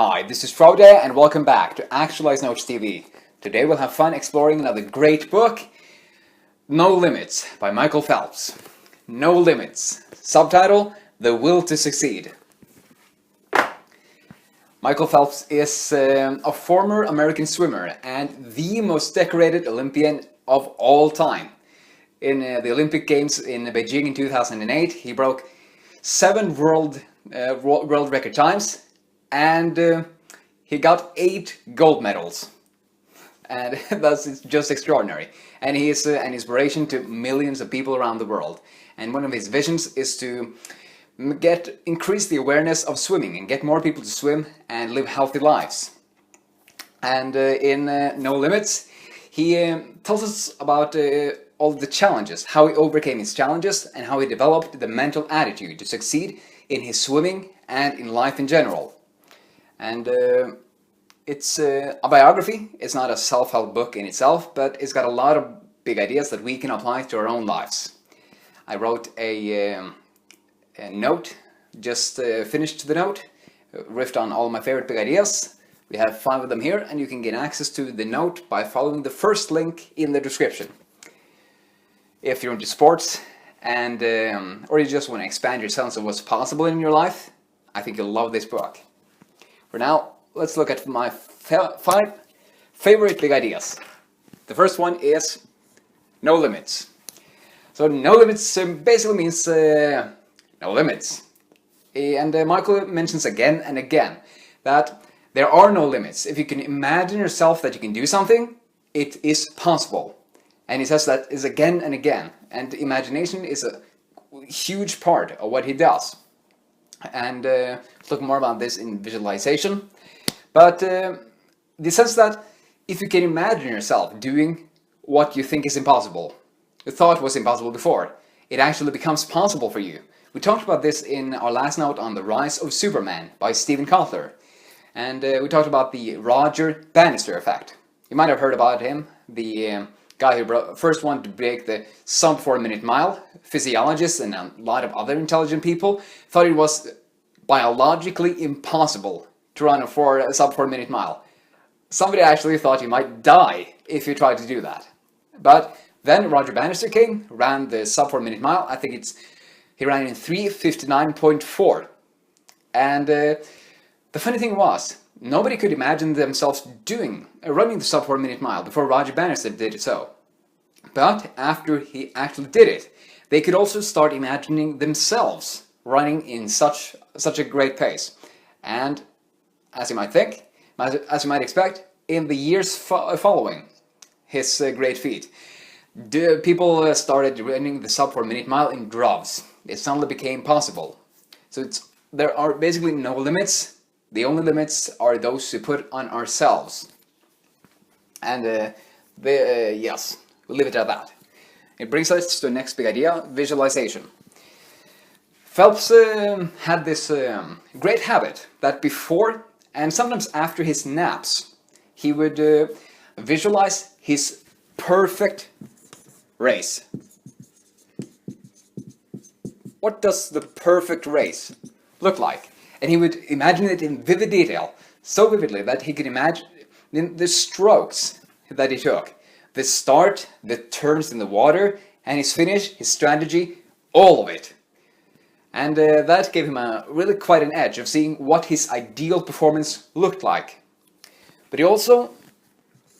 Hi, this is Frode and welcome back to Actualize Notes TV. Today we'll have fun exploring another great book, No Limits by Michael Phelps. No Limits. Subtitle, The Will to Succeed. Michael Phelps is a former American swimmer and the most decorated Olympian of all time. In the Olympic Games in Beijing in 2008, he broke 7 world record times. And he got 8 gold medals, and that's just extraordinary. And he is an inspiration to millions of people around the world. And one of his visions is to increase the awareness of swimming and get more people to swim and live healthy lives. And in No Limits, he tells us about all the challenges, how he overcame his challenges, and how he developed the mental attitude to succeed in his swimming and in life in general. And it's a biography. It's not a self-help book in itself, but it's got a lot of big ideas that we can apply to our own lives. I wrote a note, just finished the note, riffed on all my favorite big ideas. We have 5 of them here, and you can get access to the note by following the first link in the description. If you're into sports and or you just want to expand your sense of what's possible in your life, I think you'll love this book. For now, let's look at my 5 favorite big ideas. The first one is no limits. So no limits basically means no limits. And Michael mentions again and again that there are no limits. If you can imagine yourself that you can do something, it is possible. And he says that is again and again. And imagination is a huge part of what he does. And let's look more about this in visualization. But the sense that if you can imagine yourself doing what you think is impossible, you thought was impossible before, it actually becomes possible for you. We talked about this in our last note on The Rise of Superman by Stephen Kotler. And we talked about the Roger Bannister effect. You might have heard about him, the guy who first wanted to break the sub 4-minute mile. Physiologists and a lot of other intelligent people thought it was biologically impossible to run a sub 4-minute mile. Somebody actually thought you might die if you tried to do that. But then Roger Bannister came, ran the sub 4-minute mile. I think he ran in 3:59.4. And the funny thing was, nobody could imagine themselves running the sub 4-minute mile before Roger Bannister did it so. But after he actually did it, they could also start imagining themselves running in such a great pace. And as you might think, as you might expect, in the years following his great feat, people started running the sub 4-minute mile in droves. It suddenly became possible. So there are basically no limits. The only limits are those we put on ourselves. And yes, we'll leave it at that. It brings us to the next big idea, visualization. Phelps had this great habit that before and sometimes after his naps, he would visualize his perfect race. What does the perfect race look like? And he would imagine it in vivid detail, so vividly that he could imagine the strokes that he took, the start, the turns in the water, and his finish, his strategy, all of it. And that gave him really quite an edge of seeing what his ideal performance looked like. But he also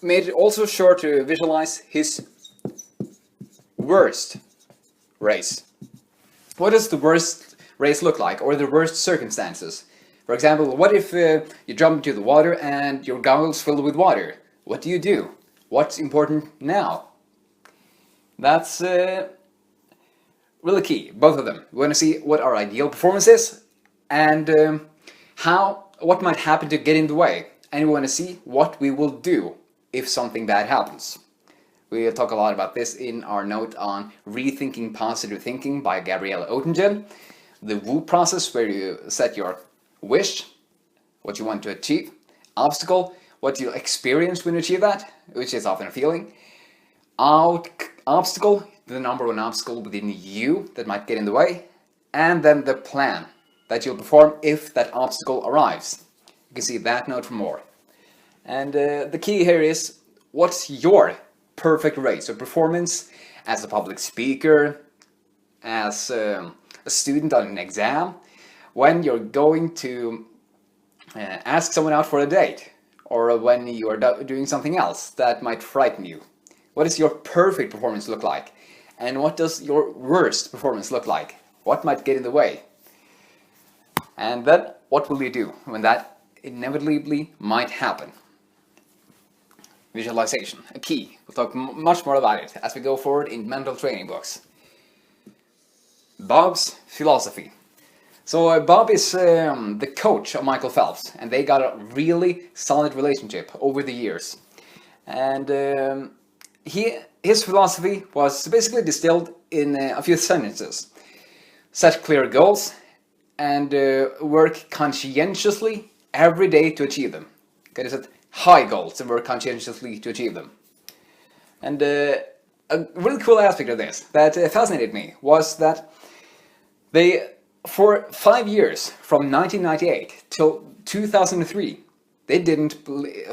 made it sure to visualize his worst race. What does the worst race look like, or the worst circumstances? For example, what if you jump into the water and your goggles filled with water? What do? What's important now? That's really key, both of them. We want to see what our ideal performance is and what might happen to get in the way. And we want to see what we will do if something bad happens. We'll talk a lot about this in our note on Rethinking Positive Thinking by Gabrielle Oettingen. The WOO process, where you set your wish, what you want to achieve, obstacle, what you experience when you achieve that, which is often a feeling, obstacle, the number one obstacle within you that might get in the way, and then the plan that you'll perform if that obstacle arrives. You can see that note for more. And the key here is, what's your perfect race or performance as a public speaker, as a student on an exam, when you're going to ask someone out for a date, or when you are doing something else that might frighten you? What does your perfect performance look like? And what does your worst performance look like? What might get in the way? And then, what will you do when that inevitably might happen? Visualization, a key. We'll talk much more about it as we go forward in mental training books. Bob's philosophy. So Bob is the coach of Michael Phelps, and they got a really solid relationship over the years. And his philosophy was basically distilled in a few sentences. Set clear goals and work conscientiously every day to achieve them. Okay, set high goals and work conscientiously to achieve them. And a really cool aspect of this that fascinated me was that they, for 5 years, from 1998 till 2003,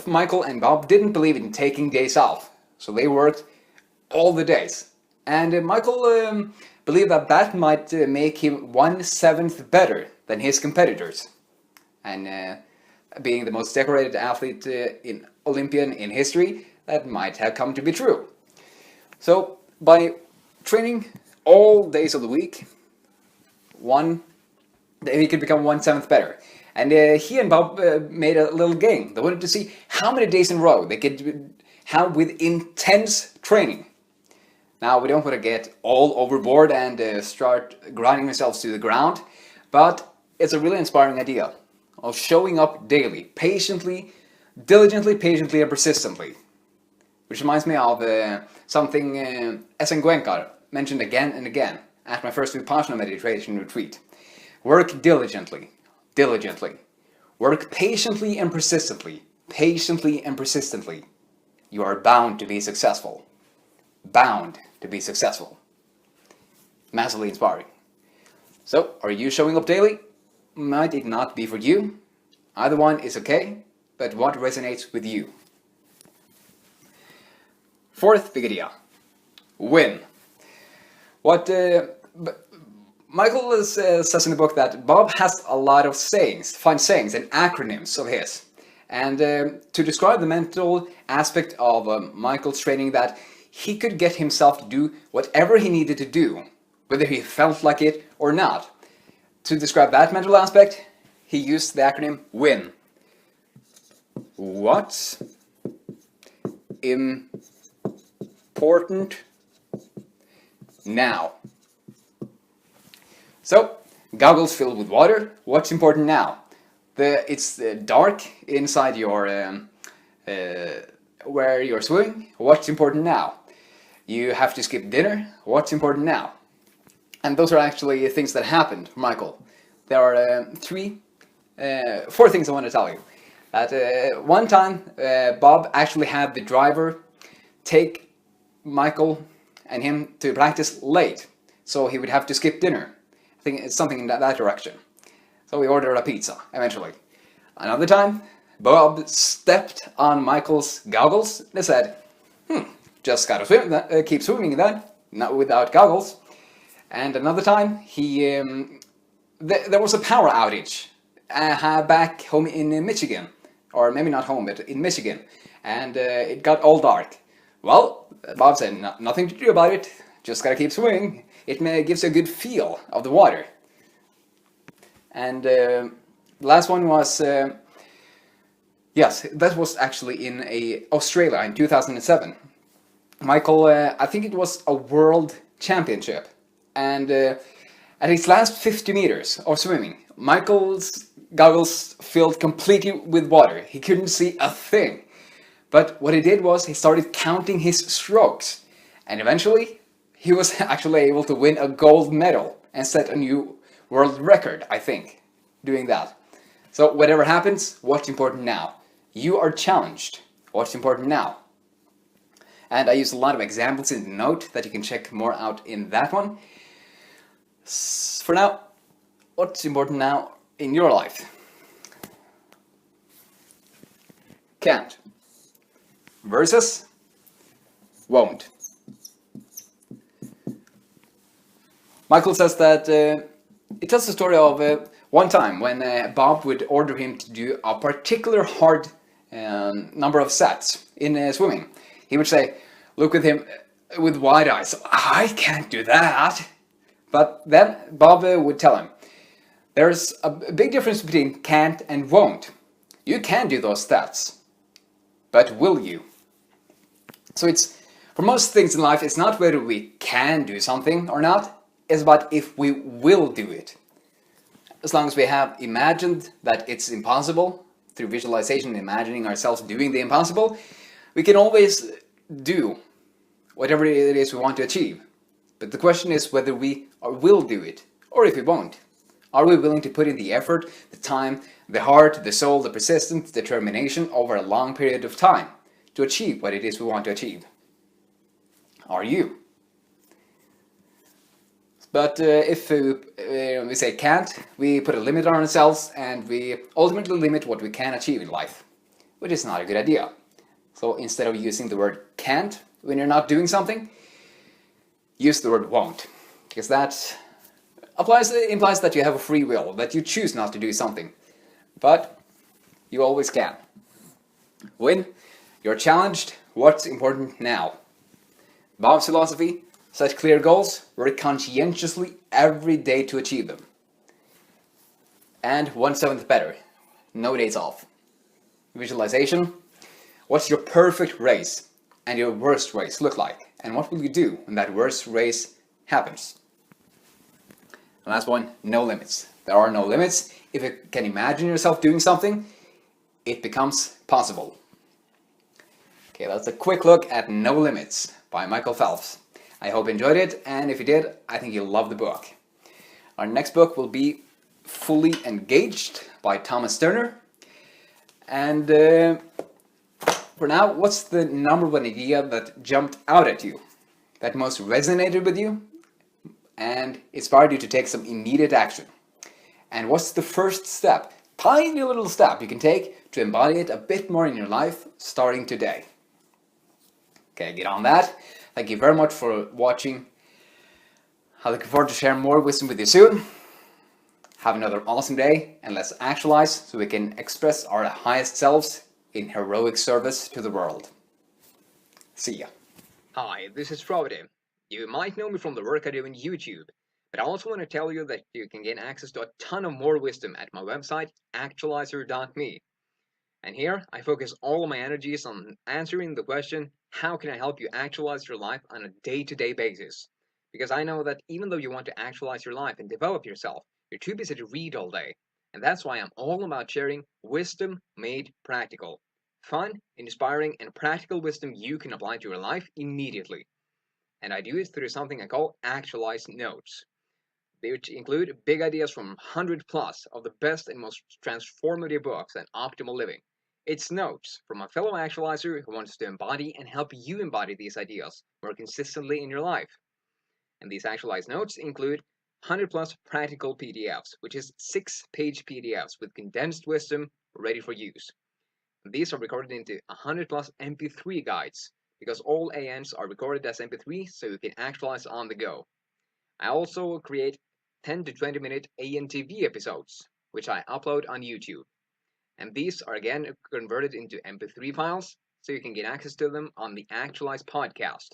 Michael and Bob didn't believe in taking days off. So they worked all the days. And Michael believed that might make him 1/7 better than his competitors. And being the most decorated athlete Olympian in history, that might have come to be true. So by training all days of the week, he could become 1/7 better. And he and Bob made a little game. They wanted to see how many days in a row they could have with intense training. Now, we don't want to get all overboard and start grinding themselves to the ground, but it's a really inspiring idea of showing up daily, patiently, diligently, patiently, and persistently. Which reminds me of something Esen Gwenkar mentioned again and again at my first Vipassana meditation retreat. Work diligently, diligently. Work patiently and persistently, patiently and persistently. You are bound to be successful. Bound to be successful. Massively inspiring. So, are you showing up daily? Might it not be for you? Either one is okay, but what resonates with you? Fourth big idea. Win. What Michael says in the book that Bob has a lot of sayings, fun sayings and acronyms of his. And to describe the mental aspect of Michael's training, that he could get himself to do whatever he needed to do, whether he felt like it or not. To describe that mental aspect, he used the acronym WIN. What's important now? So, goggles filled with water. What's important now? It's dark inside your where you're swimming. What's important now? You have to skip dinner. What's important now? And those are actually things that happened for Michael. There are 4 things I want to tell you. At one time, Bob actually had the driver take Michael and him to practice late, so he would have to skip dinner. I think it's something in that direction. So we ordered a pizza, eventually. Another time, Bob stepped on Michael's goggles and said, just gotta swim, keep swimming then, not without goggles. And another time, there was a power outage back home in Michigan. Or maybe not home, but in Michigan. And it got all dark. Well, Bob said, nothing to do about it, just gotta keep swimming. It gives a good feel of the water. And the last one was, yes, that was actually in Australia in 2007. Michael, I think it was a world championship. And at his last 50 meters of swimming, Michael's goggles filled completely with water. He couldn't see a thing. But what he did was he started counting his strokes. And eventually, he was actually able to win a gold medal and set a new world record, I think, doing that. So whatever happens, what's important now? You are challenged. What's important now? And I use a lot of examples in the note that you can check more out in that one. For now, what's important now in your life? can't versus won't. Michael says that it tells the story of one time when Bob would order him to do a particular hard number of sets in swimming. He would say, look at him with wide eyes, I can't do that. But then Bob would tell him, there's a big difference between can't and won't. You can do those stats, but will you? So it's, for most things in life, it's not whether we can do something or not, it's about if we will do it. As long as we have imagined that it's impossible, through visualization, imagining ourselves doing the impossible, we can always do whatever it is we want to achieve. But the question is whether we will do it, or if we won't. Are we willing to put in the effort, the time, the heart, the soul, the persistence, determination over a long period of time to achieve what it is we want to achieve? Are you? But if we say can't, we put a limit on ourselves and we ultimately limit what we can achieve in life, which is not a good idea. So instead of using the word can't when you're not doing something, use the word won't, because that implies that you have a free will, that you choose not to do something, but you always can. When you're challenged, what's important now? Bob's philosophy: set clear goals, work conscientiously every day to achieve them. And 1/7 better, no days off. Visualization: what's your perfect race and your worst race look like? And what will you do when that worst race happens? And last one, no limits. There are no limits. If you can imagine yourself doing something, it becomes possible. Okay, that's a quick look at No Limits by Michael Phelps. I hope you enjoyed it, and if you did, I think you'll love the book. Our next book will be Fully Engaged by Thomas Sterner. And for now, what's the number one idea that jumped out at you, that most resonated with you, and inspired you to take some immediate action? And what's the first step, tiny little step you can take to embody it a bit more in your life starting today? Okay, get on that. Thank you very much for watching. I'm looking forward to sharing more wisdom with you soon. Have another awesome day, and let's actualize so we can express our highest selves in heroic service to the world. See ya. Hi, this is Frode. You might know me from the work I do on YouTube, but I also want to tell you that you can gain access to a ton of more wisdom at my website, actualizer.me. And here, I focus all of my energies on answering the question, how can I help you actualize your life on a day-to-day basis? Because I know that even though you want to actualize your life and develop yourself, you're too busy to read all day. And that's why I'm all about sharing wisdom made practical. Fun, inspiring, and practical wisdom you can apply to your life immediately. And I do it through something I call Actualize Notes, which include big ideas from 100 plus of the best and most transformative books on optimal living. It's notes from a fellow actualizer who wants to embody and help you embody these ideas more consistently in your life. And these actualized notes include 100 plus practical PDFs, which is 6-page PDFs with condensed wisdom ready for use. And these are recorded into 100 plus MP3 guides, because all ANs are recorded as MP3 so you can actualize on the go. I also create 10 to 20 minute ANTV episodes, which I upload on YouTube. And these are again converted into MP3 files, so you can get access to them on the Actualize podcast.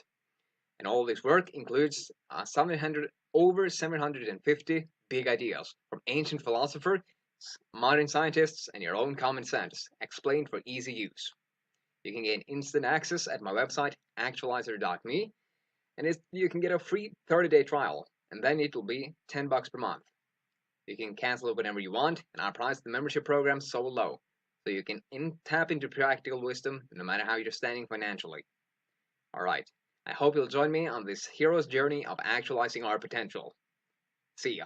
And all this work includes over 750 big ideas from ancient philosophers, modern scientists, and your own common sense, explained for easy use. You can gain instant access at my website, actualizer.me, and you can get a free 30-day trial, and then it will be $10 per month. You can cancel it whenever you want, and I price the membership program so low, so you can tap into practical wisdom no matter how you're standing financially. Alright, I hope you'll join me on this hero's journey of actualizing our potential. See ya.